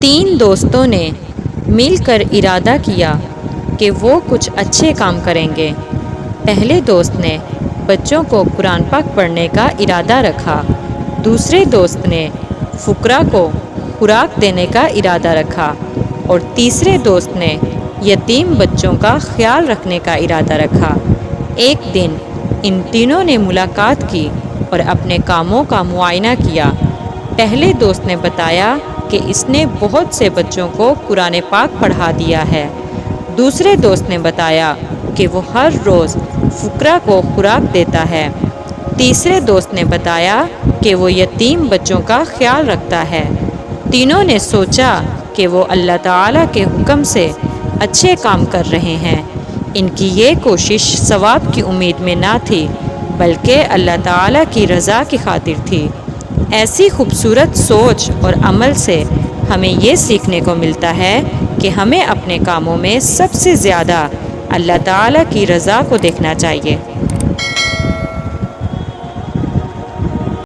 تین دوستوں نے مل کر ارادہ کیا کہ وہ کچھ اچھے کام کریں گے۔ پہلے دوست نے بچوں کو قرآن پاک پڑھنے کا ارادہ رکھا۔ دوسرے دوست نے فقراء کو خوراک دینے کا ارادہ رکھا اور تیسرے دوست نے یتیم بچوں کا خیال رکھنے کا ارادہ رکھا۔ ایک دن ان تینوں نے ملاقات کی اور اپنے کاموں کا معائنہ کیا۔ پہلے دوست نے بتایا کہ اس نے بہت سے بچوں کو قرآن پاک پڑھا دیا ہے۔ دوسرے دوست نے بتایا کہ وہ ہر روز فقراء کو خوراک دیتا ہے۔ تیسرے دوست نے بتایا کہ وہ یتیم بچوں کا خیال رکھتا ہے۔ تینوں نے سوچا کہ وہ اللہ تعالیٰ کے حکم سے اچھے کام کر رہے ہیں۔ ان کی یہ کوشش ثواب کی امید میں نہ تھی بلکہ اللہ تعالیٰ کی رضا کی خاطر تھی۔ ایسی خوبصورت سوچ اور عمل سے ہمیں یہ سیکھنے کو ملتا ہے کہ ہمیں اپنے کاموں میں سب سے زیادہ اللہ تعالیٰ کی رضا کو دیکھنا چاہیے۔